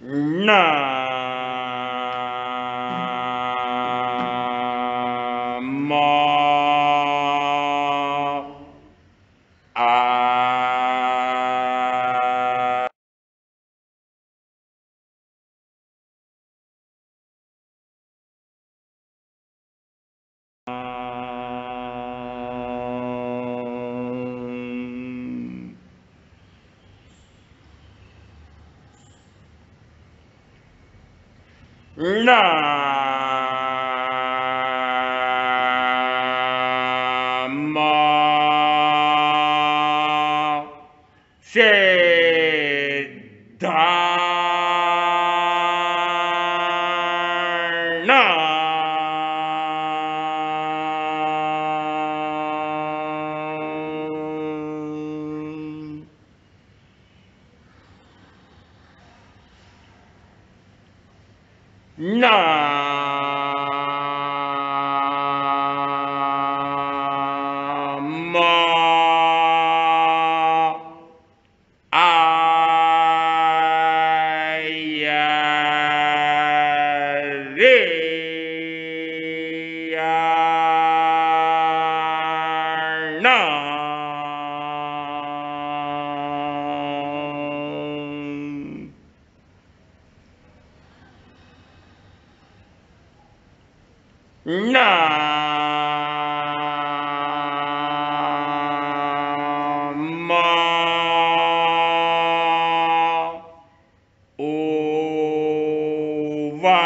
ना मा आ ना मा धारणा ना मा आया रे ना ना मा ओ वा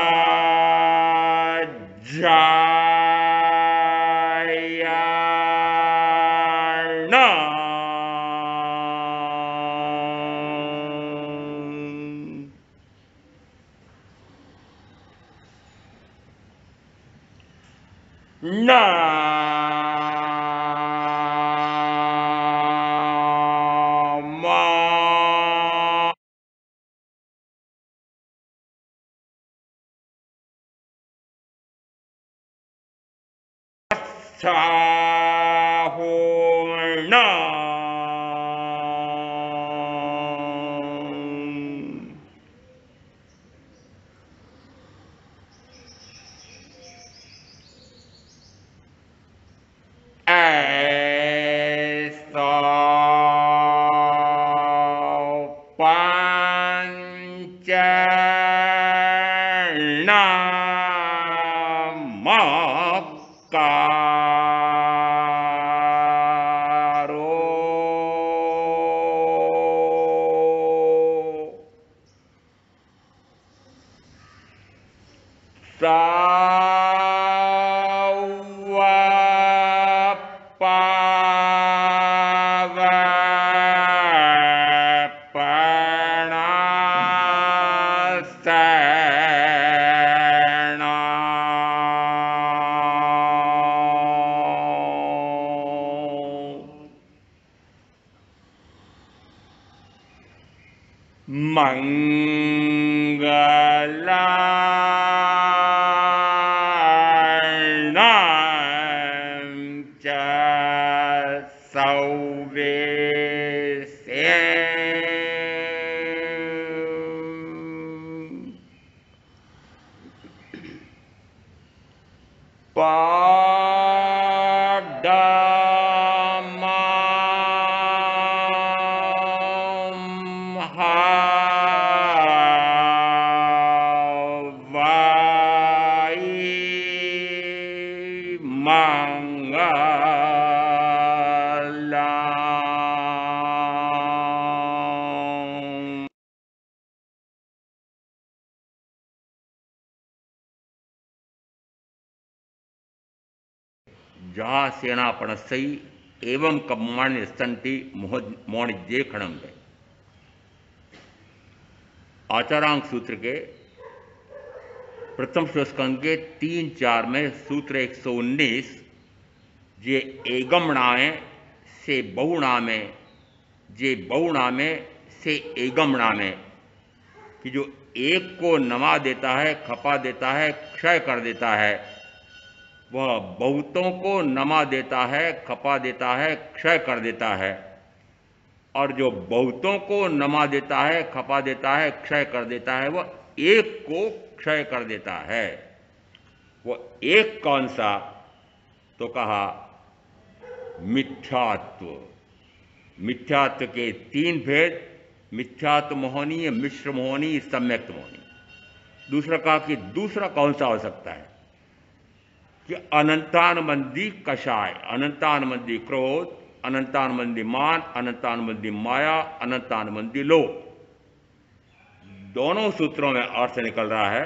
जाया ना ना मा साहोना ऐसा पंचनमकारो मंगलानां च सौवेशे Havaई Mangalam जहाँ सेनापणसई एवं कम्माण्य स्तंति मोणिज्ये खड़ंगे। आचारांक सूत्र के प्रथम स्कंद के 3-4 में सूत्र 119 जे एगमणामे से बहुणामे जे बहुणामे से एगमणामे कि जो एक को नमा देता है, खपा देता है, क्षय कर देता है, वह बहुतों को नमा देता है, खपा देता है, क्षय कर देता है। और जो बहुतों को नमा देता है, खपा देता है, क्षय कर देता है, वह एक को क्षय कर देता है। वो एक कौन सा? तो कहा मिथ्यात्व। मिथ्यात्व के तीन भेद, मिथ्यात्व मोहनीय, मिश्र मोहनी, सम्यक्त मोहनी। दूसरा कहा कि दूसरा कौन सा हो सकता है कि अनंतानुबंधी कषाय, अनंतानुबंधी क्रोध, अनंतानुबंधी मान, अनंतानुबंधी माया, अनंतानुबंधी लोभ। दोनों सूत्रों में अर्थ निकल रहा है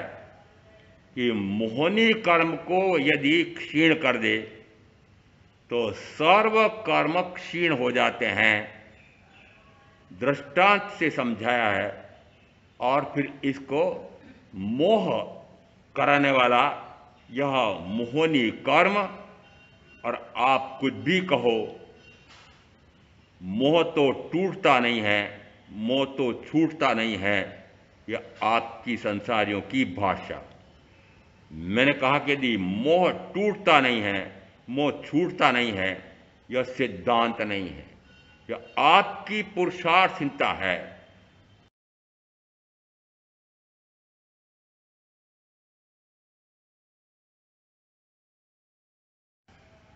कि मोहनी कर्म को यदि क्षीण कर दे तो सर्व कर्म क्षीण हो जाते हैं। दृष्टांत से समझाया है। और फिर इसको मोह कराने वाला यह मोहनी कर्म, और आप कुछ भी कहो, मोह तो टूटता नहीं है, मोह तो छूटता नहीं है। यह आपकी संसारियों की भाषा। मैंने कहा कि यदि मोह टूटता नहीं है, मोह छूटता नहीं है, यह सिद्धांत नहीं है, यह आपकी पुरुषार्थहीनता है।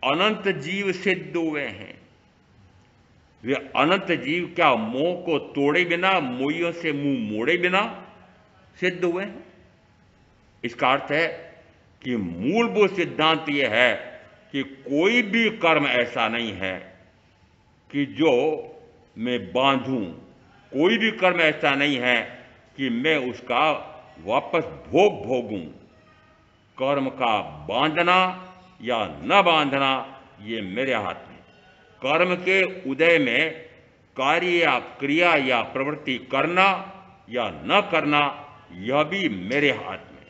अनंत जीव सिद्ध हुए हैं। वे अनंत जीव क्या मोह को तोड़े बिना, मोहियों से मुंह मोड़े बिना सिद्ध हुए हैं? इसका अर्थ है कि मूलभूत सिद्धांत यह है कि कोई भी कर्म ऐसा नहीं है कि जो मैं बांधूं, कोई भी कर्म ऐसा नहीं है कि मैं उसका वापस भोग भोगूं। कर्म का बांधना या न बांधना ये मेरे हाथ में। कर्म के उदय में कार्य या क्रिया या प्रवृत्ति करना या न करना यह भी मेरे हाथ में।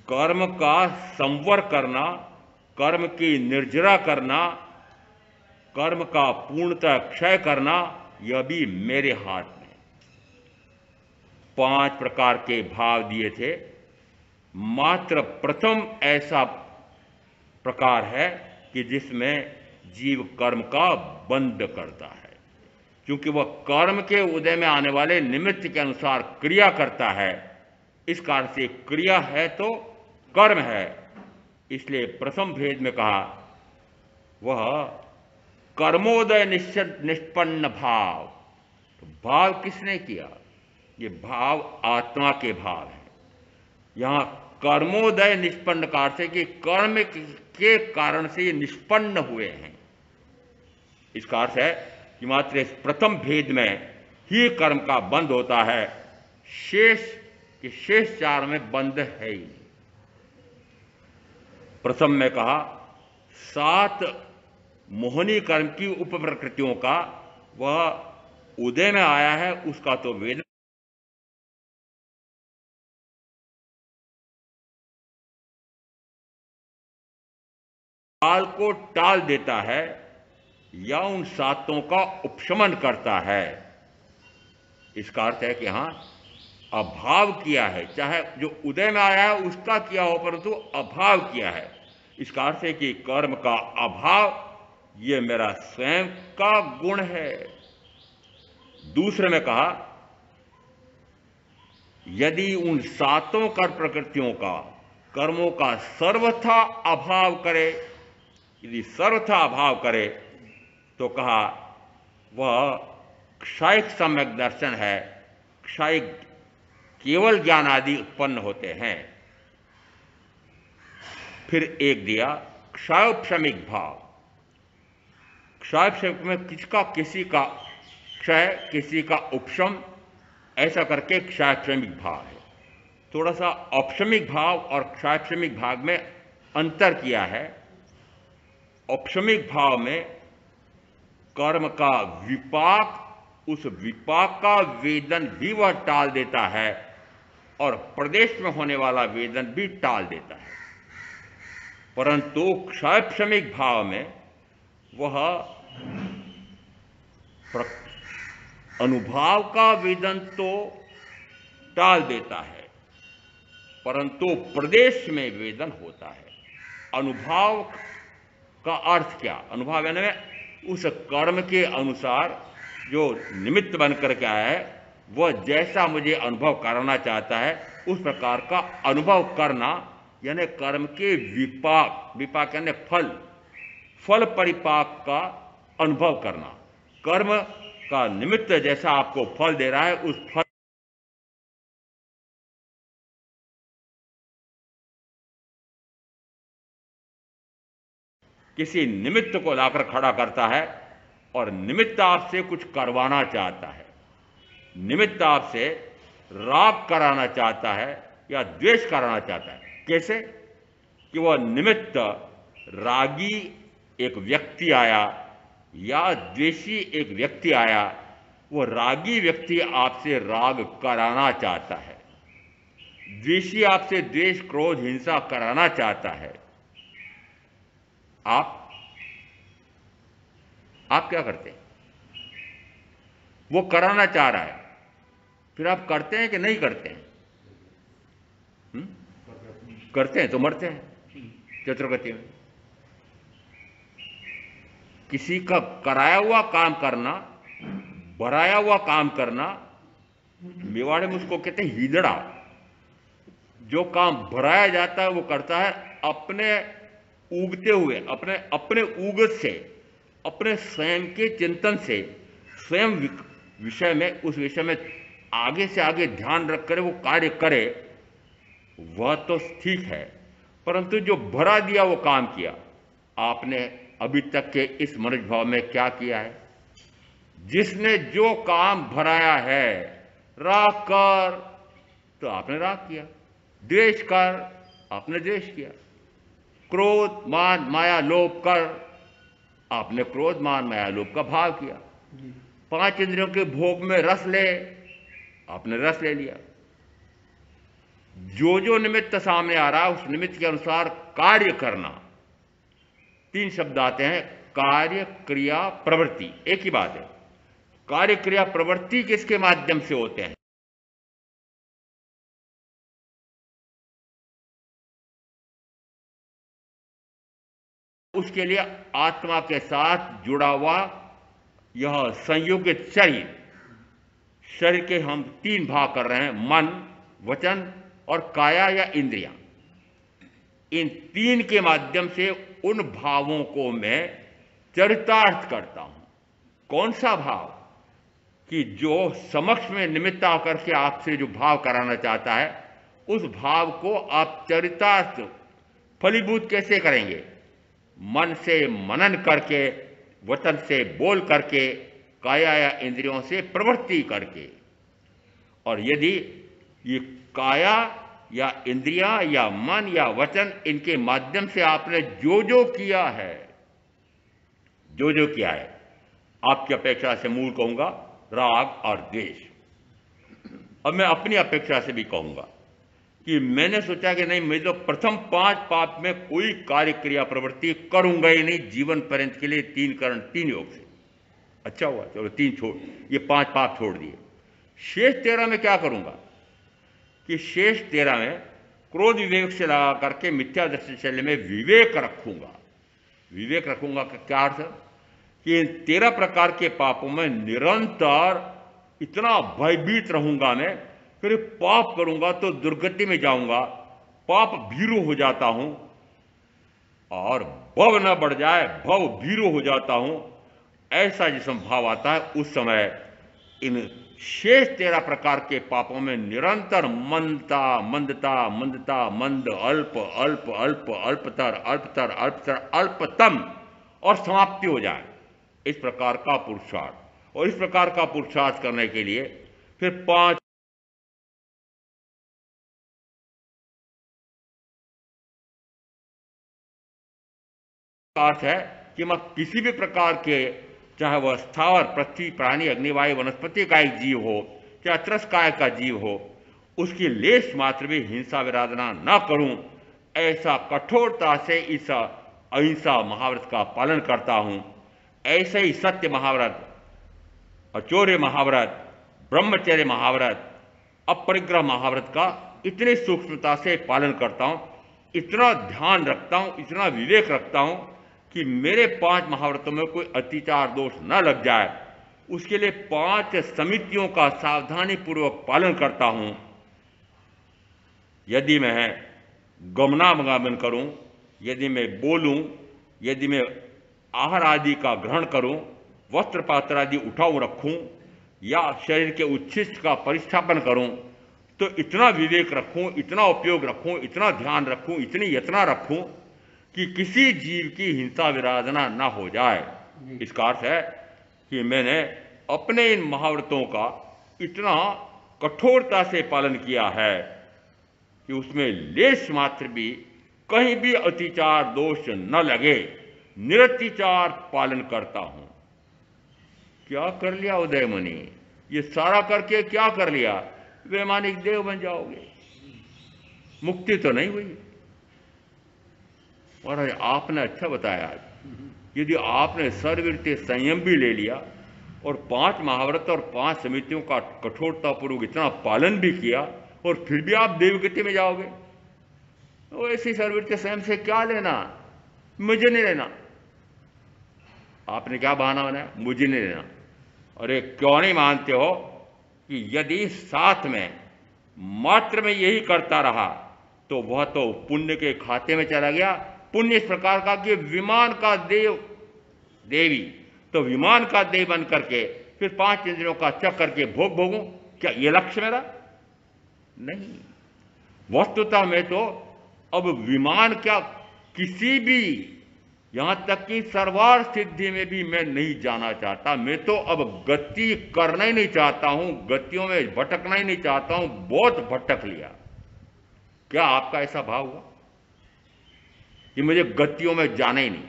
कर्म का संवर करना, कर्म की निर्जरा करना, कर्म का पूर्णतः क्षय करना यह भी मेरे हाथ में। 5 प्रकार के भाव दिए थे। मात्र प्रथम ऐसा प्रकार है कि जिसमें जीव कर्म का बंध करता है, क्योंकि वह कर्म के उदय में आने वाले निमित्त के अनुसार क्रिया करता है। इस कारण से क्रिया है तो कर्म है। इसलिए प्रथम भेद में कहा वह कर्मोदय निष्पन्न भाव। तो भाव किसने किया? ये भाव आत्मा के भाव है। यहां कर्मोदय निष्पन्न का अर्थ है कि कर्म के कारण से ये निष्पन्न हुए हैं। इसका अर्थ है कि मात्र इस प्रथम भेद में ही कर्म का बंध होता है, शेष 4 में बंध है ही नहीं। प्रथम में कहा 7 मोहनी कर्म की उप प्रकृतियों का वह उदय में आया है, उसका तो वेद काल को टाल देता है या उन 7 का उपशमन करता है। इसका अर्थ है कि हां अभाव किया है, चाहे जो उदय में आया है उसका किया हो, परंतु अभाव किया है। इसका अर्थ है कि कर्म का अभाव ये मेरा स्वयं का गुण है। दूसरे में कहा यदि उन 7 कर्म प्रकृतियों का, कर्मों का सर्वथा अभाव करे, यदि सर्वथा अभाव करे तो कहा वह क्षयिक सम्यक दर्शन है। क्षयिक केवल ज्ञान आदि उत्पन्न होते हैं। फिर एक दिया क्षयोपशमिक भाव। क्षयोपशमिक में किसी का क्षय, किसी का उपशम, ऐसा करके क्षयोपशमिक भाव है। थोड़ा सा औपशमिक भाव और क्षयोपशमिक भाव में अंतर किया है। औपशमिक भाव में कर्म का विपाक, उस विपाक का वेदन भी वह टाल देता है और प्रदेश में होने वाला वेदन भी टाल देता है। परंतु क्षयोपशमिक भाव में वह अनुभाव का वेदन तो टाल देता है, परंतु प्रदेश में वेदन होता है। अनुभाव का अर्थ क्या? अनुभाव यानी उस कर्म के अनुसार जो निमित्त बन करके आया है वह जैसा मुझे अनुभव कराना चाहता है उस प्रकार का अनुभव करना, यानी कर्म के विपाक, विपाक यानी फल, फल परिपाक का अनुभव करना। कर्म का निमित्त जैसा आपको फल दे रहा है उस फल किसी निमित्त को लाकर खड़ा करता है और निमित्त आपसे कुछ करवाना चाहता है, निमित्त आपसे राग कराना चाहता है या द्वेष कराना चाहता है। कैसे? कि वह निमित्त रागी एक व्यक्ति आया या द्वेषी एक व्यक्ति आया, वह रागी व्यक्ति आपसे राग कराना चाहता है, द्वेषी आपसे द्वेष क्रोध हिंसा कराना चाहता है। आप क्या करते हैं? वो कराना चाह रहा है, फिर आप करते हैं कि नहीं करते हैं? करते हैं तो मरते हैं चतुर्गति में। किसी का कराया हुआ काम करना, भराया हुआ काम करना, मेवाड़े में उसको कहते हैं हीदड़ा। जो काम भराया जाता है वो करता है अपने उगते हुए, अपने उगत से, अपने स्वयं के चिंतन से, स्वयं विषय में, उस विषय में आगे से आगे ध्यान रख कर वो कार्य करे, वह तो ठीक है। परंतु जो भरा दिया वो काम किया, आपने अभी तक के इस मनुष्य भाव में क्या किया है? जिसने जो काम भराया है, राग कर तो आपने राग किया, द्वेष कर आपने द्वेष किया, क्रोध मान माया लोभ कर आपने क्रोध मान माया लोभ का भाव किया, पांच इंद्रियों के भोग में रस ले आपने रस ले लिया। जो निमित्त सामने आ रहा है उस निमित्त के अनुसार कार्य करना। तीन शब्द आते हैं, कार्य क्रिया प्रवृत्ति, एक ही बात है। कार्य क्रिया प्रवृत्ति किसके माध्यम से होते हैं? उसके लिए आत्मा के साथ जुड़ा हुआ यह संयोगित शरीर के हम तीन भाग कर रहे हैं, मन, वचन और काया या इंद्रियां। इन तीन के माध्यम से उन भावों को मैं चरितार्थ करता हूं। कौन सा भाव? कि जो समक्ष में निमित्त आकर के आपसे जो भाव कराना चाहता है उस भाव को आप चरितार्थ फलीभूत कैसे करेंगे? मन से मनन करके, वचन से बोल करके, काया या इंद्रियों से प्रवृत्ति करके। और यदि ये काया या इंद्रियां या मन या वचन, इनके माध्यम से आपने जो किया है, जो किया है, आपकी अपेक्षा से मूल कहूंगा राग और द्वेष। अब मैं अपनी अपेक्षा से भी कहूंगा कि मैंने सोचा कि नहीं, मैं तो प्रथम 5 पाप में कोई कार्य क्रिया प्रवृत्ति करूंगा ही नहीं जीवन पर्यंत के लिए, 3 करण 3 योग से। अच्छा हुआ, चलो 3 छोड़, ये 5 पाप छोड़ दिए। शेष 13 में क्या करूंगा? कि शेष 13 में क्रोध विवेक से लगा करके मिथ्या दृष्टि शैली में विवेक रखूंगा। विवेक रखूंगा का क्या अर्थ? कि इन 13 प्रकार के पापों में निरंतर इतना भयभीत रहूंगा मैं, फिर पाप करूंगा तो दुर्गति में जाऊंगा, पाप भीरू हो जाता हूं, और भव न बढ़ जाए भव भीरू हो जाता हूं, ऐसा जिसम भाव आता है, उस समय इन शेष 13 प्रकार के पापों में निरंतर मंदता मंदता मंदता मंद अल्प अल्प अल्प अल्पतर अल्पतर अल्पतर अल्पतम और समाप्ति हो जाए, इस प्रकार का पुरुषार्थ। और इस प्रकार का पुरुषार्थ करने के लिए फिर 5 अर्थ है कि मैं किसी भी प्रकार के, चाहे वह स्थावर पृथ्वी प्राणी अग्निवायु वनस्पति का एक जीव हो, चाहे त्रस्काय का जीव हो, उसकी लेश मात्र भी हिंसा विराधना न करूं, ऐसा कठोरता से इस अहिंसा महाव्रत का पालन करता हूं। ऐसे ही सत्य महाव्रत, अचौर्य महाव्रत, ब्रह्मचर्य महाव्रत, अपरिग्रह महाव्रत का इतनी सूक्ष्मता से पालन करता हूं, इतना ध्यान रखता हूं, इतना विवेक रखता हूं कि मेरे 5 महाव्रतों में कोई अतिचार दोष न लग जाए। उसके लिए 5 समितियों का सावधानीपूर्वक पालन करता हूं। यदि मैं गमनागमन करूं, यदि मैं बोलूं, यदि मैं आहार आदि का ग्रहण करूं, वस्त्र पात्र आदि उठाऊं रखूं, या शरीर के उच्छिष्ट का परिस्थापन करूं, तो इतना विवेक रखूं, इतना उपयोग रखूं, इतना ध्यान रखूं, इतनी यत्ना रखूं कि किसी जीव की हिंसा विराधना ना हो जाए। इसका अर्थ है कि मैंने अपने इन महाव्रतों का इतना कठोरता से पालन किया है कि उसमें लेश मात्र भी कहीं भी अतिचार दोष न लगे, निरतिचार पालन करता हूं। क्या कर लिया उदयमणि? ये सारा करके क्या कर लिया? वैमानिक देव बन जाओगे, मुक्ति तो नहीं हुई। महाराज आपने अच्छा बताया। यदि आपने सर्ववृत्ति संयम भी ले लिया और 5 महाव्रत और 5 समितियों का कठोरतापूर्वक इतना पालन भी किया और फिर भी आप देवगति में जाओगे, तो ऐसी सर्ववृत्ति संयम से क्या लेना? मुझे नहीं लेना। आपने क्या बहाना बनाया? मुझे नहीं लेना। अरे क्यों नहीं मानते हो कि यदि साथ में मात्र में यही करता रहा तो वह तो पुण्य के खाते में चला गया। पुण्य इस प्रकार का कि विमान का देव देवी, तो विमान का देव बन करके फिर 5 इंद्रियों का चक करके भोग भोगूं, क्या ये लक्ष्य मेरा? नहीं। वस्तुतः मैं तो अब विमान क्या, किसी भी, यहां तक कि सर्वार्थ सिद्धि में भी मैं नहीं जाना चाहता। मैं तो अब गति करना ही नहीं चाहता हूं, गतियों में भटकना ही नहीं चाहता हूं। बहुत भटक लिया। क्या आपका ऐसा भाव हुआ कि मुझे गतियों में जाना ही नहीं?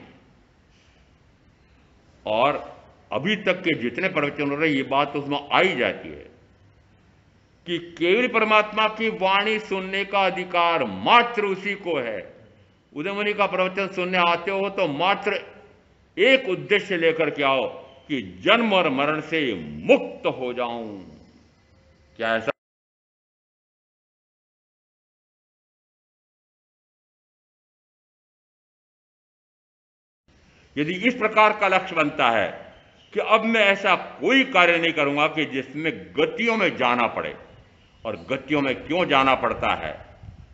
और अभी तक के जितने प्रवचन हो रहे, ये बात तो उसमें आ ही जाती है कि केवल परमात्मा की वाणी सुनने का अधिकार मात्र उसी को है। उदयमणि का प्रवचन सुनने आते हो तो मात्र एक उद्देश्य लेकर के आओ कि जन्म और मरण से मुक्त हो जाऊं। क्या ऐसा? यदि इस प्रकार का लक्ष्य बनता है कि अब मैं ऐसा कोई कार्य नहीं करूंगा कि जिसमें गतियों में जाना पड़े, और गतियों में क्यों जाना पड़ता है,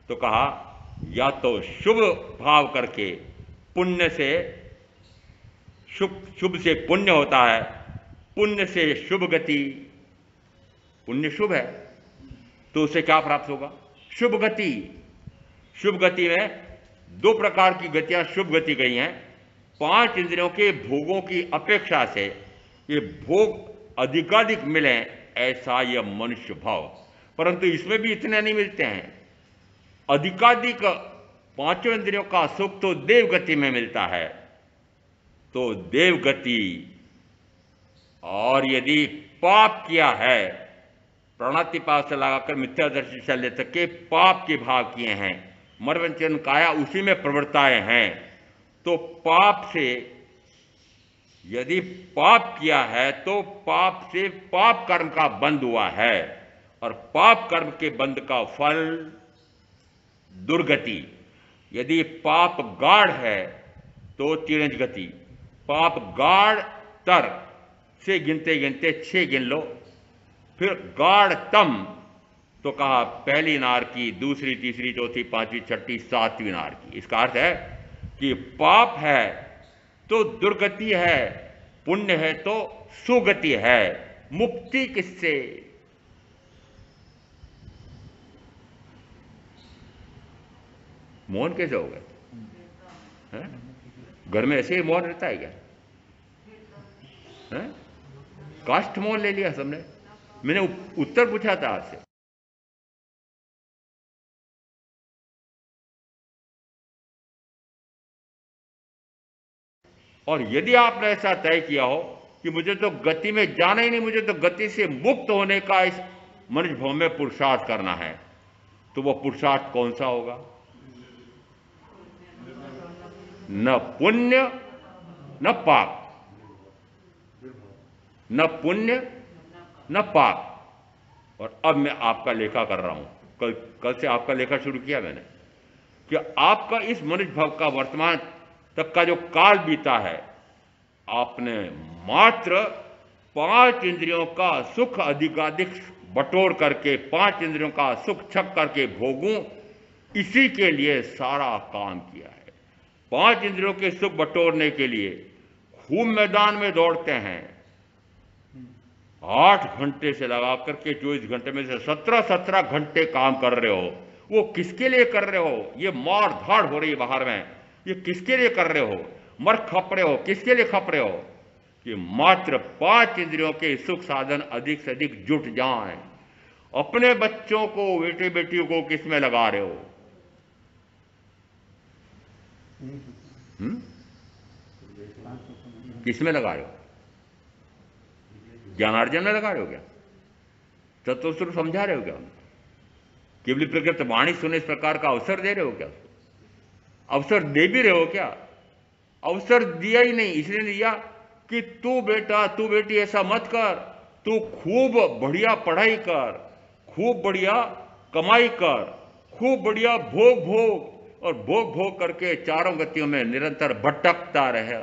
तो कहा या तो शुभ भाव करके पुण्य से शुभ से पुण्य होता है, पुण्य से शुभ गति। पुण्य शुभ है तो उसे क्या प्राप्त होगा? शुभ गति। शुभ गति में 2 प्रकार की गतियां शुभ गति गई हैं। 5 इंद्रियों के भोगों की अपेक्षा से ये भोग अधिकाधिक मिले, ऐसा यह मनुष्य भाव। परंतु इसमें भी इतने नहीं मिलते हैं। अधिकाधिक 5 इंद्रियों का सुख तो देव गति में मिलता है। तो देव गति, और यदि पाप किया है, प्राणातिपात से लगाकर मिथ्यादर्शी शल्य तक के पाप के भाव किए हैं, मरवंचन काया उसी में प्रवृत्ताएं हैं, तो पाप से, यदि पाप किया है तो पाप से पाप कर्म का बंध हुआ है, और पाप कर्म के बंध का फल दुर्गति। यदि पाप गाढ़ है तो तिरंज गति। पाप गाढ़ तर से गिनते गिनते 6 गिन लो, फिर गाढ़तम तो कहा पहली नार की, दूसरी, तीसरी, चौथी, पांचवी, छठी, 7वीं नार की। इसका अर्थ है कि पाप है तो दुर्गति है, पुण्य है तो सुगति है। मुक्ति किससे? मौन कैसे हो गए? घर में ऐसे ही मौन रहता है क्या? है? काष्ठ मौन ले लिया सबने। मैंने उत्तर पूछा था आपसे। और यदि आपने ऐसा तय किया हो कि मुझे तो गति में जाना ही नहीं, मुझे तो गति से मुक्त होने का इस मनुष्य भव में पुरुषार्थ करना है, तो वह पुरुषार्थ कौन सा होगा? न पुण्य न पाप, न पुण्य न पाप। और अब मैं आपका लेखा कर रहा हूं, कल से आपका लेखा शुरू किया मैंने, कि आपका इस मनुष्य भव का वर्तमान तक का जो काल बीता है, आपने मात्र पांच इंद्रियों का सुख अधिकाधिक बटोर करके, पांच इंद्रियों का सुख छक करके भोगूं, इसी के लिए सारा काम किया है। पांच इंद्रियों के सुख बटोरने के लिए खूब मैदान में दौड़ते हैं, 8 घंटे से लगा करके 24 घंटे में से 17 घंटे काम कर रहे हो। वो किसके लिए कर रहे हो? ये मार धाड़ हो रही है बाहर में, ये किसके लिए कर रहे हो? मर खप रहे हो, किसके लिए खप रहे हो? कि मात्र 5 इंद्रियों के सुख साधन अधिक से अधिक जुट जाएं। अपने बच्चों को, बेटे बेटियों को किस में लगा रहे हो? किस में लगा रहे हो? ज्ञानार्जन में लगा रहे हो क्या? तत्वस्वरूप समझा रहे हो क्या? केवली प्रकृत वाणी सुने इस प्रकार का अवसर दे रहे हो क्या? अवसर दे भी रहे हो क्या? अवसर दिया ही नहीं, इसलिए दिया कि तू बेटा, तू बेटी ऐसा मत कर, तू खूब बढ़िया पढ़ाई कर, खूब बढ़िया कमाई कर, खूब बढ़िया भोग भोग, और भोग भोग करके चारों गतियों में निरंतर भटकता रहे।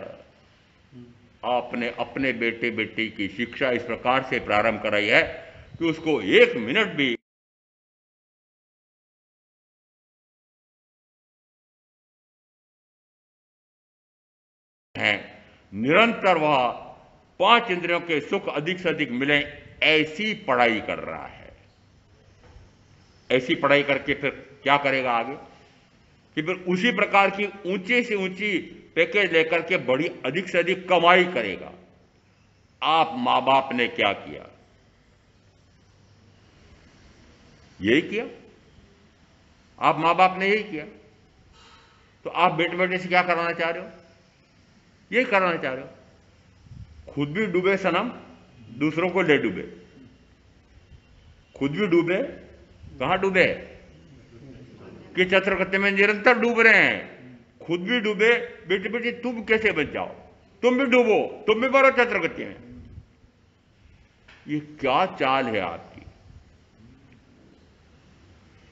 आपने अपने बेटे बेटी की शिक्षा इस प्रकार से प्रारंभ कराई है कि उसको 1 मिनट भी है, निरंतर वह 5 इंद्रियों के सुख अधिक से अधिक मिले, ऐसी पढ़ाई कर रहा है। ऐसी पढ़ाई करके फिर क्या करेगा आगे? कि फिर उसी प्रकार की ऊंची से ऊंची पैकेज लेकर के बड़ी अधिक से अधिक कमाई करेगा। आप मां बाप ने क्या किया? यही किया। आप मां बाप ने यही किया। तो आप बेटे बेटे से क्या कराना चाह रहे हो? यही कराना चाह रहे हो। खुद भी डूबे सनम, दूसरों को ले डूबे। खुद भी डूबे, कहां डूबे? कि चतुर्गति में निरंतर डूब रहे हैं। खुद भी डूबे, बेटे बेटे तुम कैसे बच जाओ? तुम भी डूबो, तुम भी मरो चतुर्गति में। ये क्या चाल है आपकी?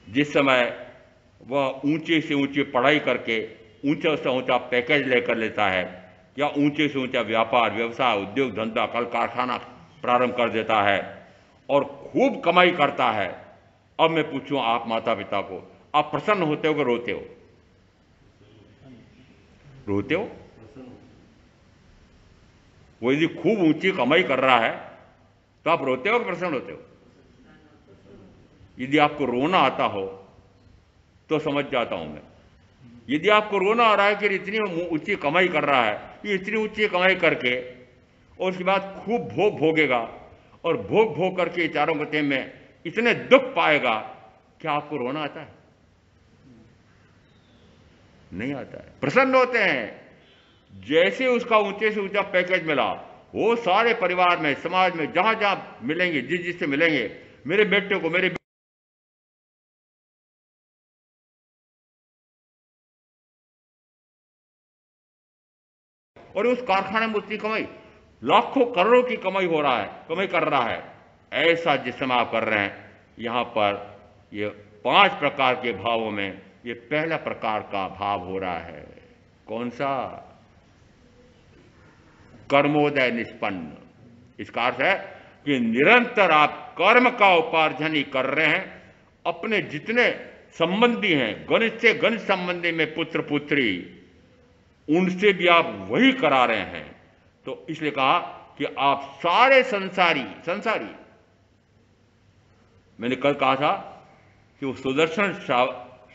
जिस समय वह ऊंचे से ऊंची पढ़ाई करके ऊंचा से ऊंचा पैकेज लेकर लेता है, या ऊंचे से ऊंचा व्यापार, व्यवसाय, उद्योग धंधा, कल कारखाना प्रारंभ कर देता है और खूब कमाई करता है। अब मैं पूछूं आप माता पिता को, आप प्रसन्न होते हो कि रोते हो? रोते हो? वो यदि खूब ऊंची कमाई कर रहा है तो आप रोते हो कि प्रसन्न होते हो? यदि आपको रोना आता हो तो समझ जाता हूं मैं। यदि आपको रोना आ रहा है कि इतनी ऊंची कमाई कर रहा है, ये इतनी ऊंची कमाई करके और उसके बाद खूब भोग भोगेगा और भोग भोग करके चारों गति में इतने दुख पाएगा, क्या आपको रोना आता है? नहीं आता है। प्रसन्न होते हैं। जैसे उसका ऊंचे से ऊंचा पैकेज मिला, वो सारे परिवार में, समाज में, जहां जहां मिलेंगे, जिस जिससे मिलेंगे, मेरे बेटे को, मेरे और उस कारखाने में उतनी कमाई, लाखों करोड़ों की कमाई हो रहा है, कमाई कर रहा है। ऐसा जिस समय आप कर रहे हैं, यहां पर ये 5 प्रकार के भावों में ये पहला प्रकार का भाव हो रहा है। कौन सा? कर्मोदय निष्पन्न। इसका अर्थ है कि निरंतर आप कर्म का उपार्जन ही कर रहे हैं। अपने जितने संबंधी हैं, गणित से गणित संबंधी में पुत्र पुत्री, उनसे भी आप वही करा रहे हैं। तो इसलिए कहा कि आप सारे संसारी। मैंने कल कहा था कि वो सुदर्शन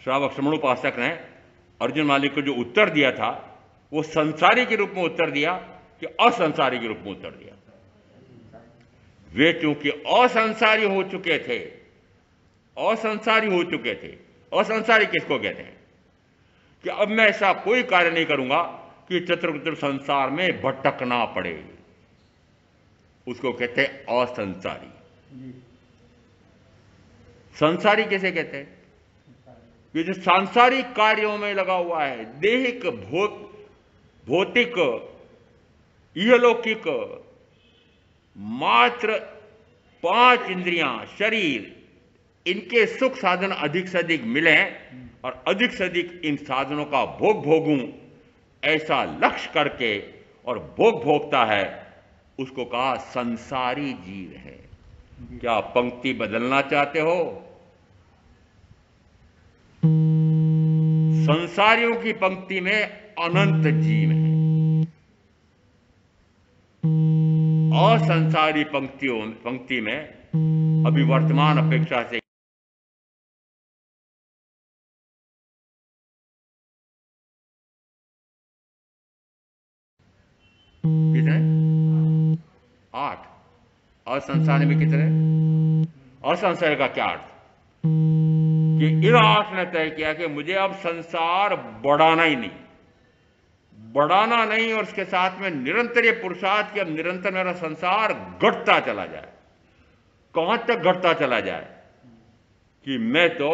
श्रावक श्रमणोपासक ने अर्जुन मालिक को जो उत्तर दिया था, वो संसारी के रूप में उत्तर दिया कि असंसारी के रूप में उत्तर दिया। वे क्योंकि असंसारी हो चुके थे, असंसारी किसको कहते हैं? कि अब मैं ऐसा कोई कार्य नहीं करूंगा कि चतुर्विध संसार में भटकना पड़े, उसको कहते हैं असंसारी। संसारी कैसे कहते हैं? ये जो सांसारिक कार्यों में लगा हुआ है, देहिक, भौतिक, इहलौकिक, मात्र 5 इंद्रियां, शरीर, इनके सुख साधन अधिक से अधिक मिले और अधिक से अधिक इन साधनों का भोग भोगूं, ऐसा लक्ष्य करके और भोग भोगता है, उसको कहा संसारी जीव है। क्या पंक्ति बदलना चाहते हो? संसारियों की पंक्ति में अनंत जीव है, असंसारी पंक्ति में अभी वर्तमान अपेक्षा से कितने? 8। असंसारी में कितने? असंसारी का क्या अर्थ कि इन 8 ने तय किया कि मुझे अब संसार बढ़ाना ही नहीं, बढ़ाना नहीं, और उसके साथ में निरंतर ये पुरुषार्थ कि अब निरंतर मेरा संसार घटता चला जाए। कहां तक घटता चला जाए कि मैं तो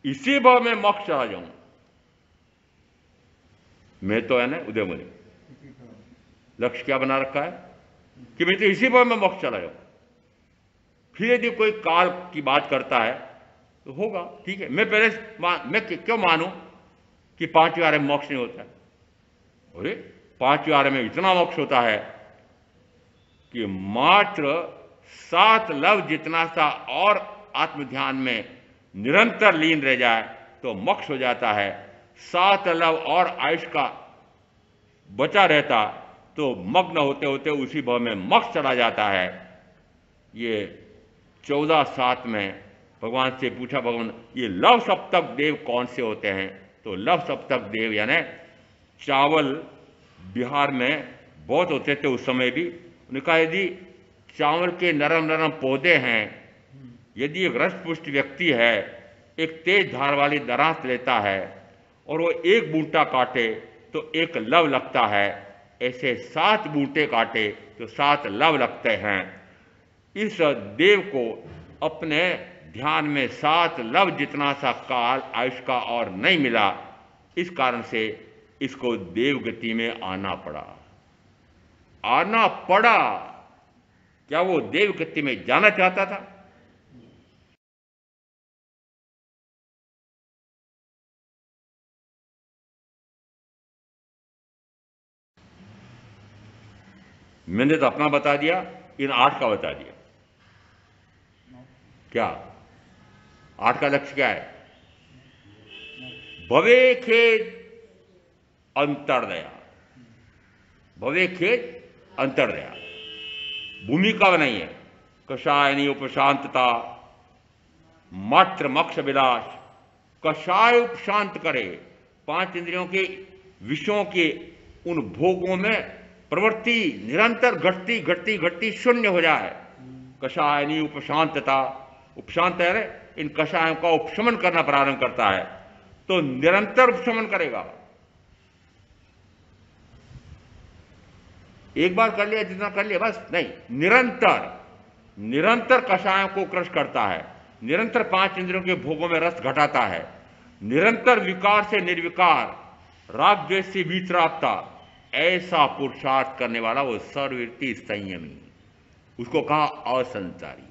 इसी भाव में मोक्ष चला जाऊं। मैं तो है ना उदयमुनि लक्ष्य क्या बना रखा है कि मैं तो इसी भाव में मोक्ष चला जाऊं। फिर यदि कोई काल की बात करता है तो होगा, ठीक है। मैं पहले मैं क्यों मानूं कि 5वीं आरे में मोक्ष नहीं होता है? अरे 5वीं आरे में इतना मोक्ष होता है कि मात्र 7 लव जितना सा और आत्मध्यान में निरंतर लीन रह जाए तो मोक्ष हो जाता है। 7 लव और आयुष का बचा रहता तो मग्न होते होते उसी भाव में मोक्ष चला जाता है। ये 14:7 में भगवान से पूछा, भगवान ये लव सप्तक देव कौन से होते हैं? तो लव सप्तक देव यानी चावल बिहार में बहुत होते थे उस समय भी। उन्होंने कहा यदि चावल के नरम नरम पौधे हैं, यदि एक रसपुष्ट व्यक्ति है, एक तेज धार वाली दरांत लेता है और वो एक बूंटा काटे तो एक लव लगता है, ऐसे 7 बूंटे काटे तो 7 लव लगते हैं। इस देव को अपने ध्यान में 7 लव जितना सा काल आयुष का और नहीं मिला, इस कारण से इसको देव गति में आना पड़ा। आना पड़ा, क्या वो देव गति में जाना चाहता था? मैंने तो अपना बता दिया, इन 8 का बता दिया। क्या 8 का लक्ष्य क्या है? भवे खेद अंतर्दया, भवे खेद अंतर्दया। भूमिका बनाई है कषायनी उपशांतता, मात्र मोक्ष विलास। कषाय उपशांत करे, 5 इंद्रियों के विषयों के उन भोगों में प्रवृत्ति निरंतर घटती घटती घटती शून्य हो जाए। कषायनी उपशांतता, उपशांत है इन कषायों का उपशमन करना प्रारंभ करता है तो निरंतर उपशमन करेगा। एक बार कर लिया जितना कर लिया बस नहीं, निरंतर निरंतर कषायों को क्रश करता है, निरंतर 5 इंद्रियों के भोगों में रस घटाता है, निरंतर विकार से निर्विकार, राग द्वेष से वीतरागता, ऐसा पुरुषार्थ करने वाला वो सर्ववृत्ति संयमी, उसको कहा असंसारी।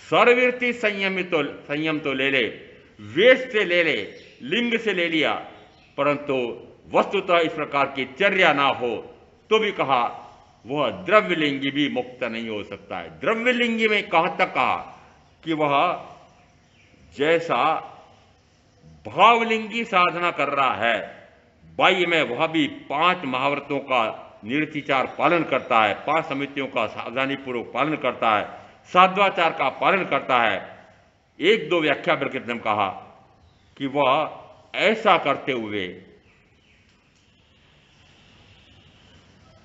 सर्ववृत्ति संयम तो ले ले, वेश से ले ले, लिंग से ले लिया, परंतु वस्तुतः इस प्रकार की चर्या ना हो तो भी कहा वह द्रव्यलिंगी भी मुक्त नहीं हो सकता है। द्रव्यलिंगी में कहां तक कहा कि वह जैसा भावलिंगी साधना कर रहा है, बाह्य में वह भी 5 महाव्रतों का निर्तिचार पालन करता है, 5 समितियों का सावधानी पूर्वक पालन करता है, साध्वाचार का पालन करता है। 1-2 व्याख्या प्रकृति ने कहा कि वह ऐसा करते हुए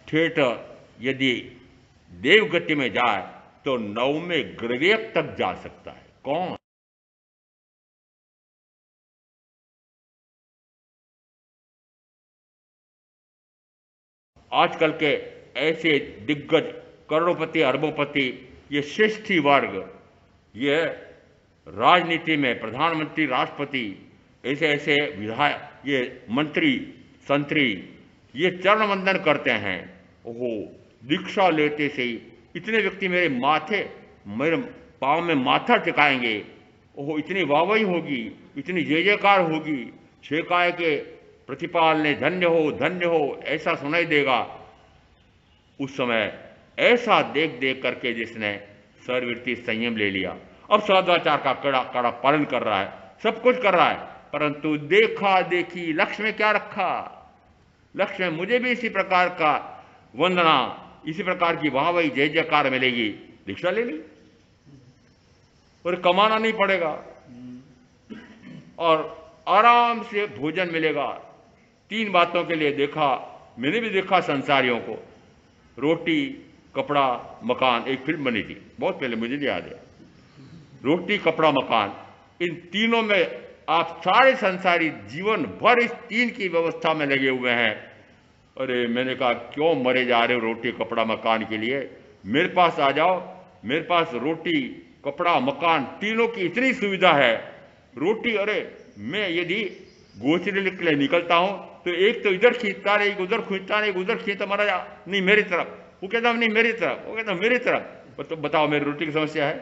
ठेठ यदि देवगति में जाए तो 9वें ग्रवेक तक जा सकता है। कौन? आजकल के ऐसे दिग्गज करोड़पति अरबोपति, ये श्रेष्ठी वर्ग, ये राजनीति में प्रधानमंत्री राष्ट्रपति, ऐसे ऐसे विधायक, ये मंत्री संतरी, ये चरण वंदन करते हैं। ओहो, दीक्षा लेते से ही इतने व्यक्ति मेरे पांव में माथा टिकाएंगे, ओहो इतनी वाहवाही होगी, इतनी जय जयकार होगी, 6 काय के प्रतिपाल ने धन्य हो ऐसा सुनाई देगा। उस समय ऐसा देख देख करके जिसने सर्ववृत्ति संयम ले लिया, अब सदाचार का कड़ा कड़ा पालन कर रहा है, सब कुछ कर रहा है, परंतु देखा देखी लक्ष्य में क्या रखा? लक्ष्य में मुझे भी इसी प्रकार का वंदना, इसी प्रकार की वाहवाही जय जयकार मिलेगी, दीक्षा ले ली और कमाना नहीं पड़ेगा और आराम से भोजन मिलेगा। 3 बातों के लिए देखा, मैंने भी देखा संसारियों को, रोटी, कपड़ा, मकान। एक फिल्म बनी थी बहुत पहले, मुझे नहीं याद है, रोटी, कपड़ा, मकान, इन तीनों में आप सारे संसारी जीवन भर इस 3 की व्यवस्था में लगे हुए हैं। अरे मैंने कहा क्यों मरे जा रहे हो रोटी, कपड़ा, मकान के लिए? मेरे पास आ जाओ, मेरे पास रोटी, कपड़ा, मकान तीनों की इतनी सुविधा है। रोटी, अरे मैं यदि गोचरी के लिए निकलता हूं तो एक तो इधर खींचता रहे, एक उधर खींचता रहे, एक उधर खींचता, मारा जा नहीं मेरी तरफ, वो कहता नहीं मेरी तरफ, वो कहता मेरी तरफ। तो बताओ मेरी रोटी की समस्या है?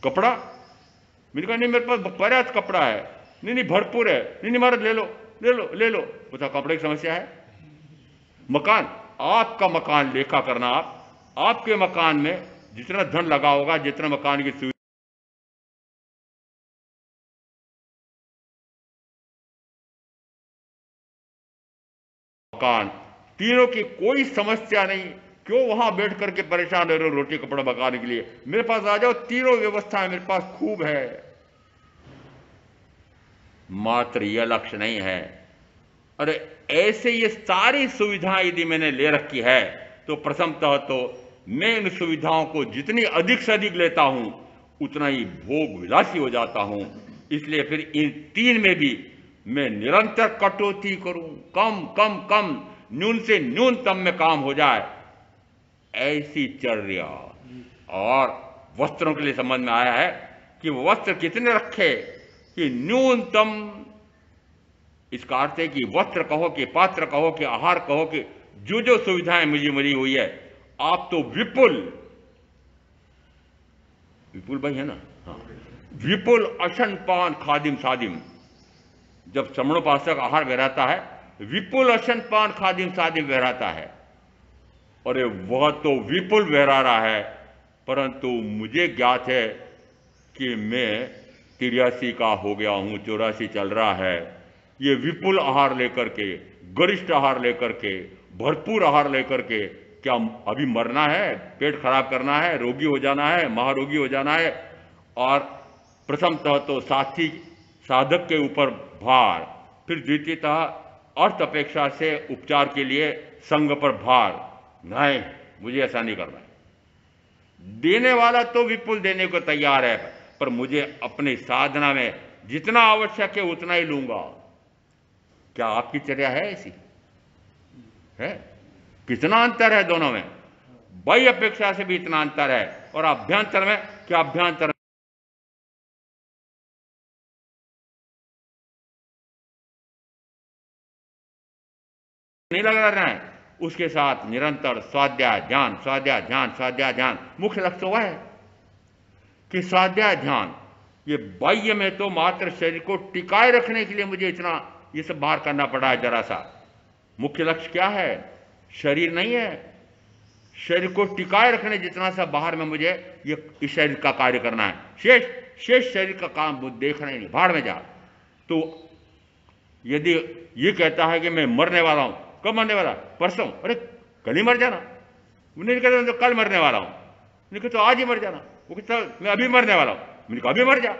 कपड़ा, मैंने कहा नहीं मेरे पास पर्याप्त कपड़ा है, नहीं नहीं भरपूर है, नहीं नहीं महाराज ले लो ले लो ले लो। बताओ कपड़े की समस्या है? मकान, आपका मकान लेखा करना, आपके मकान में जितना धन लगा होगा, जितना मकान की सुविधा, मकान, तीनों की कोई समस्या नहीं। क्यों वहां बैठ करके परेशान रह रहे हो रोटी, कपड़ा, मकान के लिए? मेरे पास आ जाओ, तीनों व्यवस्था मेरे पास खूब है। मात्र यह लक्ष्य नहीं है। अरे ऐसे ये सारी सुविधाएं यदि मैंने ले रखी है तो प्रथमतः तो मैं इन सुविधाओं को जितनी अधिक से अधिक लेता हूं उतना ही भोग विलासी हो जाता हूं। इसलिए फिर इन 3 में भी मैं निरंतर कटौती करूं, कम कम कम, न्यून से न्यूनतम में काम हो जाए, ऐसी चर्या। और वस्त्रों के लिए समझ में आया है कि वस्त्र कितने रखे कि न्यूनतम, इसका अर्थ है कि वस्त्र कहो कि पात्र कहो कि आहार कहो कि जो जो सुविधाएं मुझे मिली हुई है, आप तो विपुल, विपुल भाई है ना, हाँ, विपुल अशन पान खादिम सादिम। जब श्रमणोपासक आहार बहराता है, विपुल अशन पान खादिम सादिम बहराता है, और वह तो विपुल बहरा रहा है, परंतु मुझे ज्ञात है कि मैं 83 का हो गया हूं, 84 चल रहा है। ये विपुल आहार लेकर के, गरिष्ठ आहार लेकर के, भरपूर आहार लेकर के क्या अभी मरना है, पेट खराब करना है, रोगी हो जाना है, महारोगी हो जाना है? और प्रथमतः तो साथी साधक के ऊपर भार, फिर द्वितीयतः अर्थ अपेक्षा से उपचार के लिए संघ पर भार। नहीं, मुझे ऐसा नहीं करना है। देने वाला तो विपुल देने को तैयार है, पर मुझे अपनी साधना में जितना आवश्यक है उतना ही लूंगा। क्या आपकी चर्या है ऐसी? है? कितना अंतर है दोनों में? बाह्य अपेक्षा से भी इतना अंतर है, और अभ्यंतर में क्या? अभ्यंतर नहीं लग रहा है, उसके साथ निरंतर स्वाध्याय ध्यान, स्वाध्याय ध्यान, स्वाध्याय ध्यान। मुख्य लक्ष्य तो वह है कि स्वाध्याय ध्यान, ये बाह्य में तो मात्र शरीर को टिकाए रखने के लिए मुझे इतना ये सब बाहर करना पड़ा है जरा सा। मुख्य लक्ष्य क्या है? शरीर नहीं है, शरीर को टिकाए रखने जितना सा बाहर में मुझे ये इस शरीर का कार्य करना है। शेष शरीर का काम वो देखना ही नहीं, बाहर में जा। तो यदि ये कहता है कि मैं मरने वाला हूं, कब मरने वाला? परसों। अरे कल ही मर जाना। मैंने कहता तो कल मरने वाला हूं, मैंने कहा तो आज ही मर जाना। वो कहता मैं अभी मरने वाला हूं, मैंने कहा अभी मर जा।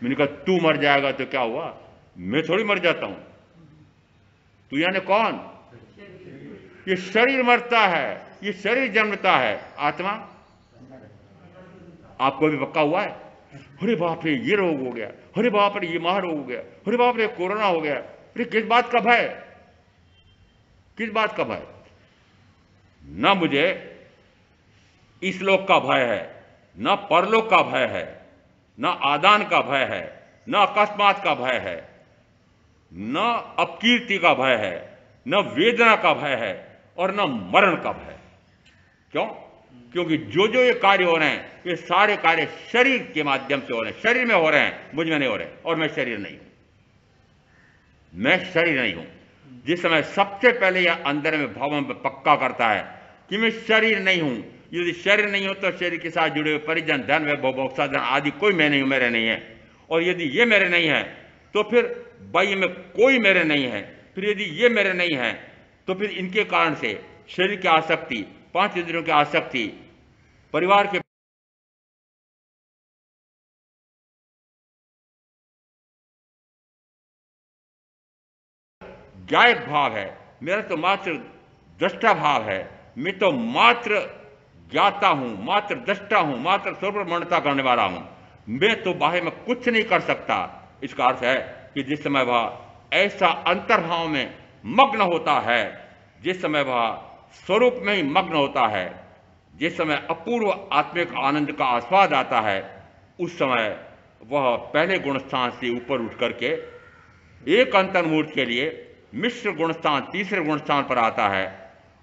मैंने कहा तू मर जाएगा तो क्या हुआ, मैं थोड़ी मर जाता हूं। तू यानी कौन? ये शरीर मरता है, ये शरीर जन्मता है, आत्मा आपको भी पक्का हुआ है। अरे बाप रे ये रोग हो गया, अरे बाप रे ये महारोग हो गया, अरे बाप रे कोरोना हो गया। अरे किस बात का भय? किस बात का भय? ना मुझे इस लोक का भय है, ना परलोक का भय है, ना आदान का भय है, ना अकस्मात का भय है, न अपकीर्ति का भय है, न वेदना का भय है, और न मरण का भय। क्यों? क्योंकि जो जो ये कार्य हो रहे हैं, ये सारे कार्य शरीर के माध्यम से हो रहे हैं, शरीर में हो रहे हैं, मुझ में नहीं हो रहे। और मैं शरीर नहीं हूं, मैं शरीर नहीं हूं। जिस समय सबसे पहले यह अंदर में भावों में पक्का करता है कि मैं शरीर नहीं हूं। यदि शरीर नहीं हो तो शरीर के साथ जुड़े हुए परिजन, धन, वैभव, धन आदि कोई मैं नहीं हूं, मेरे नहीं है। और यदि ये मेरे नहीं है तो फिर बाह्य में कोई मेरे नहीं है। फिर यदि ये मेरे नहीं है तो फिर इनके कारण से शरीर की आसक्ति, 5 इंद्रियों की आसक्ति, परिवार के ज्ञायक भाव है, मेरा तो मात्र दृष्टा भाव है, मैं तो मात्र ज्ञाता हूं, मात्र दृष्टा हूं, मात्र सर्वमणता करने वाला हूं, मैं तो बाह्य में कुछ नहीं कर सकता। इसका अर्थ है कि जिस समय वह ऐसा अंतर्भाव में मग्न होता है, जिस समय वह स्वरूप में ही मग्न होता है, जिस समय अपूर्व आत्मिक आनंद का आस्वाद आता है, उस समय वह पहले गुण स्थान से ऊपर उठ करके एक अंतर्मूर्त के लिए मिश्र गुण स्थान, तीसरे गुण स्थान पर आता है।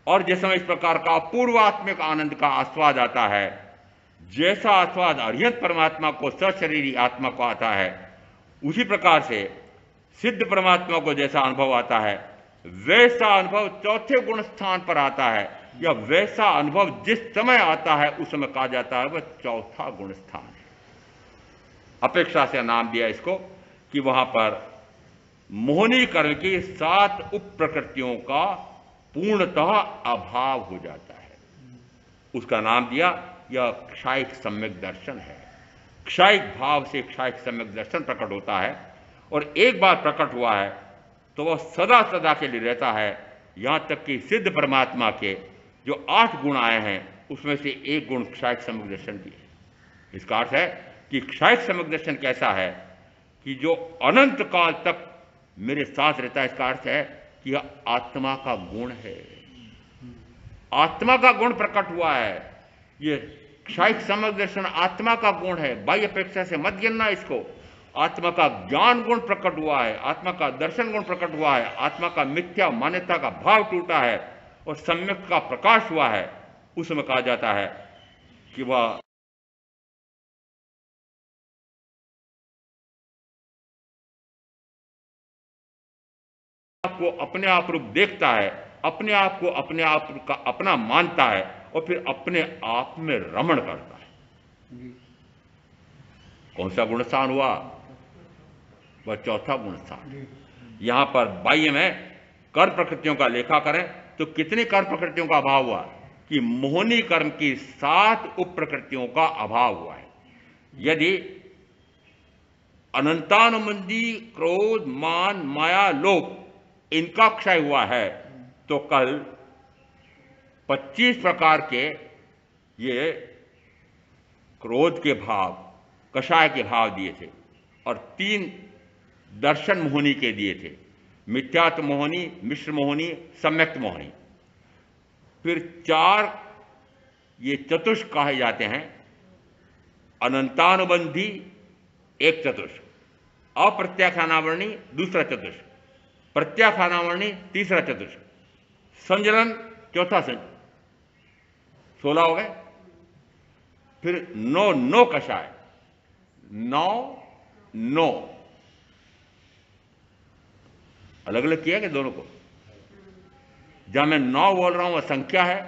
और जिस समय इस प्रकार का अपूर्व आत्मिक आनंद का आस्वाद आता है, जैसा आस्वाद अरिहंत परमात्मा को, सशरीरी आत्मा को आता है, उसी प्रकार से सिद्ध परमात्मा को जैसा अनुभव आता है, वैसा अनुभव चौथे गुण स्थान पर आता है, या वैसा अनुभव जिस समय आता है उस समय कहा जाता है वह चौथा गुण स्थान है। अपेक्षा से नाम दिया इसको कि वहां पर मोहनी कर्म की 7 उप प्रकृतियों का पूर्णतः अभाव हो जाता है। उसका नाम दिया यह क्षायिक सम्यक दर्शन है। क्षायिक भाव से क्षायिक सम्यक दर्शन प्रकट होता है, और एक बार प्रकट हुआ है तो वह सदा सदा के लिए रहता है। यहां तक कि सिद्ध परमात्मा के जो 8 गुण आए हैं उसमें से एक गुण क्षायिक सम्यक दर्शन भी है। इसका अर्थ है कि क्षायिक सम्यक दर्शन कैसा है कि जो अनंत काल तक मेरे साथ रहता है। इसका अर्थ है कि यह आत्मा का गुण है, आत्मा का गुण प्रकट हुआ है। ये क्षायिक सम्यक दर्शन आत्मा का गुण है, बाह्य अपेक्षा से मत गिनना इसको। आत्मा का ज्ञान गुण प्रकट हुआ है, आत्मा का दर्शन गुण प्रकट हुआ है, आत्मा का मिथ्या मान्यता का भाव टूटा है और सम्यक का प्रकाश हुआ है। उसमें कहा जाता है कि वह को अपने आप रूप देखता है, अपने आप को अपने आप का अपना मानता है और फिर अपने आप में रमण करता है। कौन सा गुणस्थान हुआ? वह चौथा गुणस्थान। यहां पर बाह्य में कर्म प्रकृतियों का लेखा करें तो कितनी कर्म प्रकृतियों का अभाव हुआ कि मोहनी कर्म की 7 उप प्रकृतियों का अभाव हुआ है। यदि अनंतानुबंधी क्रोध, मान, माया, लोभ इनका क्षय हुआ है तो कल 25 प्रकार के ये क्रोध के भाव, कषाय के भाव दिए थे, और 3 दर्शन मोहनी के दिए थे, मिथ्यात्व मोहनी, मिश्र मोहनी, सम्यक्त मोहनी। फिर 4 ये चतुष्क कहे जाते हैं, अनंतानुबंधी एक चतुष्क, अप्रत्याख्यानावर्णी दूसरा चतुष्क, प्रत्याख्यानावर्णी तीसरा चतुष्क, संजलन चौथा संजलन, 16 हो गए। फिर 9 कषाय, 9 अलग अलग किया कि दोनों को? जहां मैं 9 बोल रहा हूं वह संख्या है,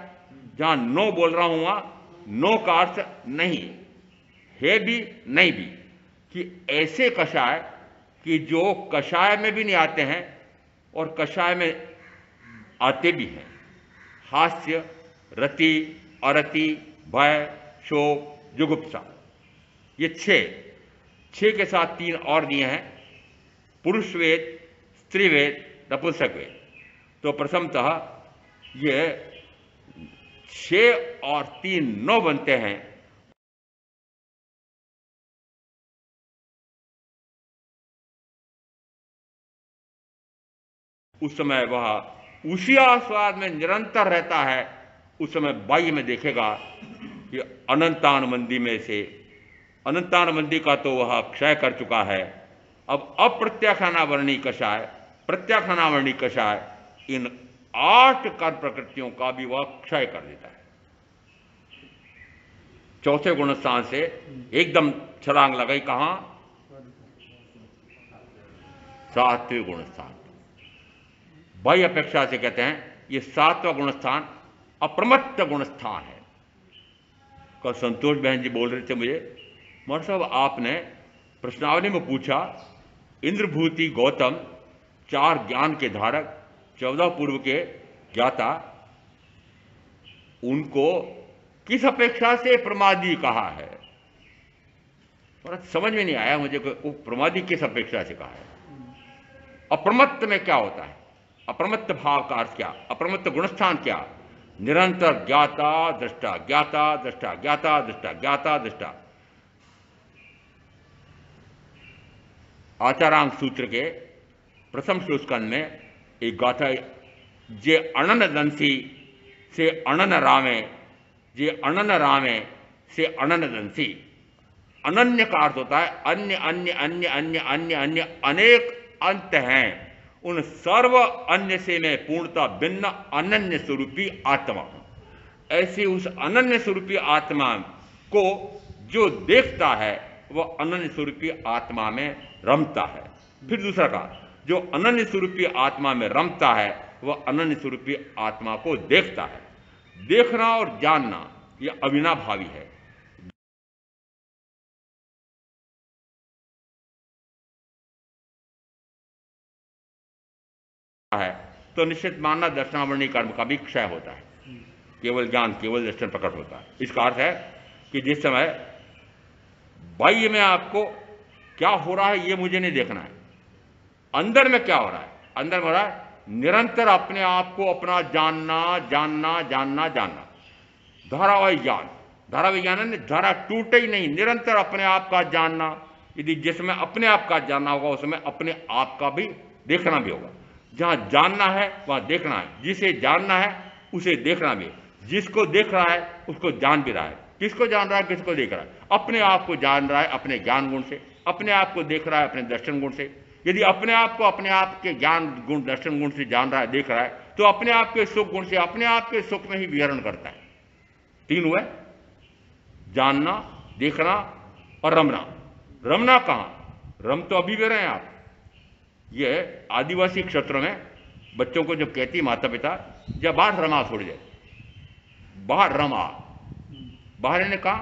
जहां 9 बोल रहा हूं वहां 9 का अर्थ नहीं है भी नहीं भी, कि ऐसे कषाय कि जो कषाय में भी नहीं आते हैं और कषाय में आते भी हैं। हास्य, रति, अरति, भय, शोक, जुगुप्सा, ये 6 के साथ 3 और दिए हैं, पुरुष वेद, स्त्री वेद, नपुंसक वेद। तो प्रथमतः ये 6 और 3 9 बनते हैं। उस समय वह उसी आस्वाद में निरंतर रहता है। उस समय बाह्य में देखेगा कि अनंतानुबंधी में से अनंतानुबंधी का तो वह क्षय कर चुका है। अब अप्रत्याख्यानावर्णी कषाय, प्रत्याख्यानावर्णी कषाय, इन 8 कर्म प्रकृतियों का भी वह क्षय कर देता है। चौथे गुणस्थान से एकदम छलांग लगाई, कहां? 7वें गुणस्थान। बाह्य अपेक्षा से कहते हैं ये सातवां गुणस्थान अप्रमत्त गुणस्थान है। कल संतोष बहन जी बोल रहे थे मुझे, मौर्य साहब आपने प्रश्नावली में पूछा इंद्रभूति गौतम 4 ज्ञान के धारक 14 पूर्व के ज्ञाता, उनको किस अपेक्षा से प्रमादी कहा है? और समझ में नहीं आया मुझे वो प्रमादी किस अपेक्षा से कहा है। अप्रमत्त में क्या होता है? अप्रमत्त भाव का अर्थ क्या? अप्रमत्त गुणस्थान क्या? निरंतर ज्ञाता दृष्टा, ज्ञाता दृष्टा, ज्ञाता दृष्टा, ज्ञाता दृष्टा। आचारांग सूत्र के प्रथम स्कंद में एक गाथा, जे अनन दंसी से अनन रामे, जे अनन रामे से अनन दंसी। अनन्य का अर्थ होता है अन्य अन्य अन्य अन्य अन्य अन्य अनेक अंत हैं, उन सर्व अन्य से मैं पूर्णता भिन्न अनन्य स्वरूपी आत्मा हूं। ऐसी उस अनन्य स्वरूपी आत्मा को जो देखता है वह अनन्य स्वरूपी आत्मा में रमता है। फिर दूसरा का, जो अनन्य स्वरूपी आत्मा में रमता है वह अनन्य स्वरूपी आत्मा को देखता है। देखना और जानना यह अविनाभावी है। तो निश्चित मानना दर्शनावरणी कर्म का भी क्षय होता है, केवल ज्ञान केवल दर्शन प्रकट होता है। इसका अर्थ है कि जिस समय बाह्य में आपको क्या हो रहा है ये मुझे नहीं देखना है, अंदर में क्या हो रहा है, अंदर में हो रहा है निरंतर अपने आप को अपना जानना जानना जानना जानना, धारावाहिक ज्ञान। धारावाहिक ज्ञान है, धारा टूटे ही नहीं, निरंतर अपने आप का जानना। यदि जिसमें अपने आप का जानना होगा उसमें अपने आप का भी देखना भी होगा। जहां जानना है वहां देखना है, जिसे जानना है उसे देखना भी, जिसको देख रहा है उसको जान भी रहा है। किसको जान रहा है, किसको देख रहा है? अपने आप को जान रहा है अपने ज्ञान गुण से, अपने आप को देख रहा है अपने दर्शन गुण से। यदि अपने आप को अपने आप के ज्ञान गुण दर्शन गुण से जान रहा है, देख रहा है, तो अपने आप के सुख गुण से अपने आप के सुख में ही विहरण करता है। 3 हुए, जानना, देखना और रमना। रमना कहां? रम तो अभी भी रहे हैं आप। ये आदिवासी क्षेत्रों में बच्चों को जब कहती माता पिता, जब बाहर रमा छोड़ जाए, बाहर रमा, बाहर ने कहा,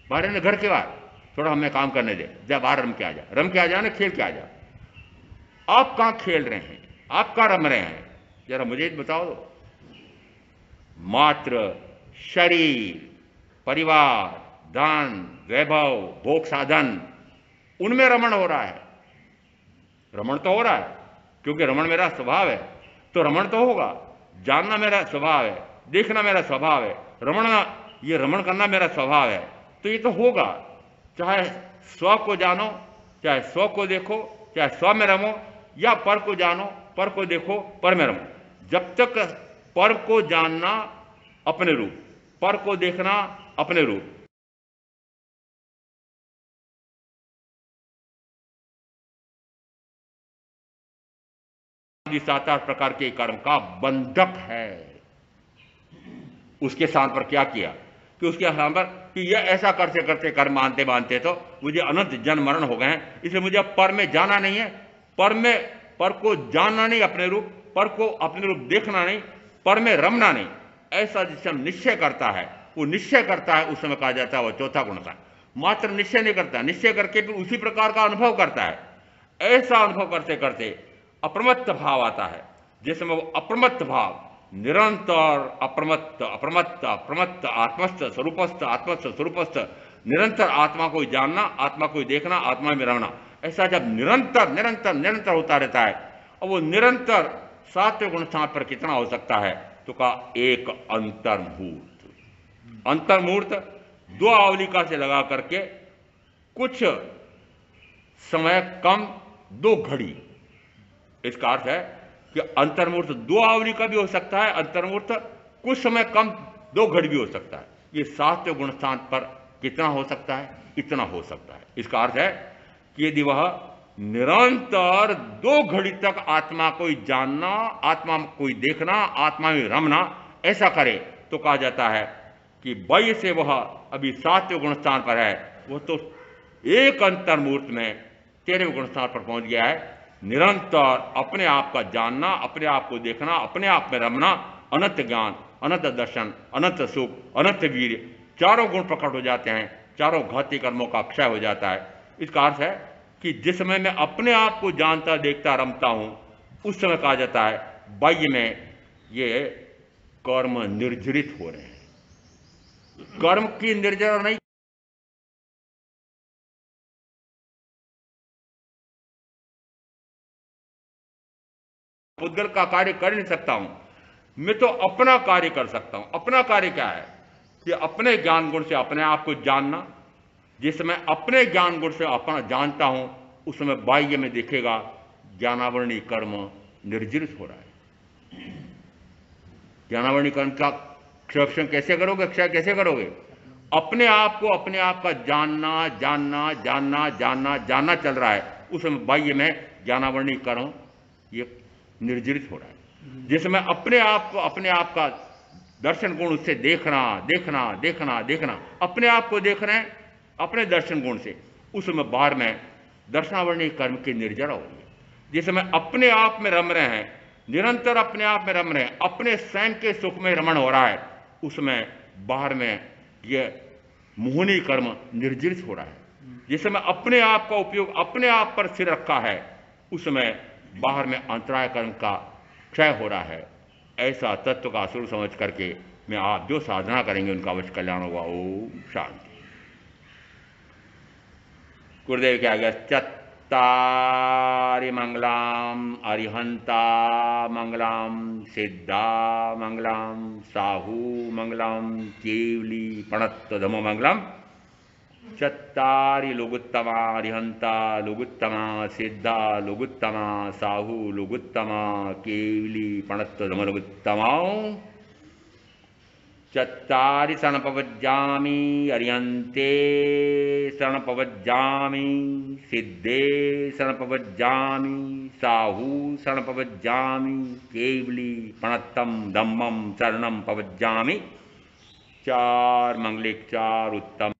बाहर ने घर के बाहर थोड़ा हमें काम करने दे, जब बाहर रम के आ जा, रम के आ जा ना, खेल के आ जा। आप कहां खेल रहे हैं, आप कहां रम रहे हैं, जरा मुझे बताओ दो। मात्र शरीर, परिवार, धन, वैभव, भोग साधन, उनमें रमण हो रहा है। रमण तो हो रहा है क्योंकि रमण मेरा स्वभाव है, तो रमण तो होगा। जानना मेरा स्वभाव है, देखना मेरा स्वभाव है, ये रमण करना मेरा स्वभाव है, तो ये तो होगा। चाहे स्व को जानो, चाहे स्व को देखो, चाहे स्व में रमो, या पर को जानो, पर को देखो, पर में रमो। जब तक पर को जानना अपने रूप, पर को देखना अपने रूप, 7-8 प्रकार के कर्म का बंधक है। उसके स्थान पर क्या किया कि उसके स्थान पर कि यह ऐसा करते करते कर्म मानते मानते तो मुझे अनंत जन्म मरण हो गए हैं, इसलिए मुझे अब पर में जाना नहीं है, पर को जानना नहीं अपने रूप, पर को अपने रूप देखना नहीं, पर में रमना नहीं। ऐसा जिस समय निश्चय करता है, वो निश्चय करता है, उस समय कहा जाता है वह चौथा गुण था। मात्र निश्चय नहीं करता, निश्चय करके फिर उसी प्रकार का अनुभव करता है। ऐसा अनुभव करते करते अप्रमत्त भाव आता है, जिसमें वो अप्रमत्त भाव निरंतर अप्रमत्त अप्रमत्त अप्रमत्त आत्मस्थ स्वरूपस्थ आत्मस्थ स्वरूपस्थ, निरंतर आत्मा को जानना, आत्मा को देखना, आत्मा में रहना, ऐसा जब निरंतर निरंतर निरंतर होता रहता है, और वो निरंतर 7वें गुण स्थान पर कितना हो सकता है, तो कहा एक अंतर्मुहूर्त। अंतर्मुहूर्त 2 आवलिका से लगा करके कुछ समय कम 2 घड़ी। इसका अर्थ है कि अंतर्मुहूर्त 2 आवली का भी हो सकता है, अंतर्मुहूर्त कुछ समय कम 2 घड़ी भी हो सकता है। ये 7वें गुण स्थान पर कितना हो सकता है, इतना हो सकता है। इसका अर्थ है कि यदि वह निरंतर 2 घड़ी तक आत्मा को जानना, आत्मा को देखना, आत्मा में रमना ऐसा करे, तो कहा जाता है कि बाह्य से वह अभी 7वें गुण स्थान पर है, वह तो एक अंतर्मुहूर्त में 13वें गुण स्थान पर पहुंच गया है। निरंतर अपने आप का जानना, अपने आप को देखना, अपने आप में रमना, अनंत ज्ञान, अनंत दर्शन, अनंत सुख, अनंत वीर, चारों गुण प्रकट हो जाते हैं, चारों घाती कर्मों का क्षय हो जाता है। इसका अर्थ है कि जिस समय मैं अपने आप को जानता, देखता, रमता हूं, उस समय कहा जाता है बाह्य में ये कर्म निर्जरित हो रहे हैं। कर्म की निर्जरा नहीं, पुद्गल का कार्य कर नहीं सकता हूं, मैं तो अपना कार्य कर सकता हूं। अपना कार्य क्या है कि अपने ज्ञान गुण से अपने आप को जानना। जिस समय अपने ज्ञान गुण से अपना जानता हूं, उस समय बाह्य में दिखेगा ज्ञानावरणी कर्म निर्जरित हो रहा है। ज्ञानावरणी कर्म का क्षय कैसे करोगे? क्षय कैसे करोगे? अपने आप को, अपने आप का जानना जानना जानना जानना जानना चल रहा है, उस समय बाह्य में ज्ञानावरणी कर्म ये निर्जरित हो रहा है। जिसमें अपने आप को, अपने आप का दर्शन गुण उससे देखना देखना देखना देखना, अपने आप को देख रहे हैं अपने दर्शन गुण से, उसमें बाहर में दर्शनावरणी कर्म की निर्जरा हो रही है। जिसमें अपने आप में रम रहे हैं, निरंतर अपने आप में रम रहे हैं, अपने स्वयं के सुख में रमण हो रहा है, उसमें बाहर में यह मोहनी कर्म निर्जरित हो रहा है। जिसमें अपने आप का उपयोग अपने आप पर सिर रखा है, उसमें बाहर में अंतराय कर्म का क्षय हो रहा है। ऐसा तत्व का स्वरूप समझ करके मैं आप जो साधना करेंगे उनका अवश्य कल्याण होगा। ओम शांति। गुरुदेव के आगे चत्तारि मंगलाम अरिहंता मंगलाम सिद्धा मंगलाम साहू मंगलाम केवली पणत्त धम मंगलम। चत्तारि लुगुत्तमा अरिहंता लुगुत्तमा सिद्धा लुगुत्तमा साहू लुगुत्तमा केवली पणत्त धम लुगुत्तमा। चत्तारि शरणपवज्जामि अरिहन्ते शरणपवज्जामि सिद्धे शरणपवज्जामि साहू शरणपवज्जामि केवली पणत्तम धम्मम शरणम पवज्जामि। चार मंगलिक, चार उत्तम।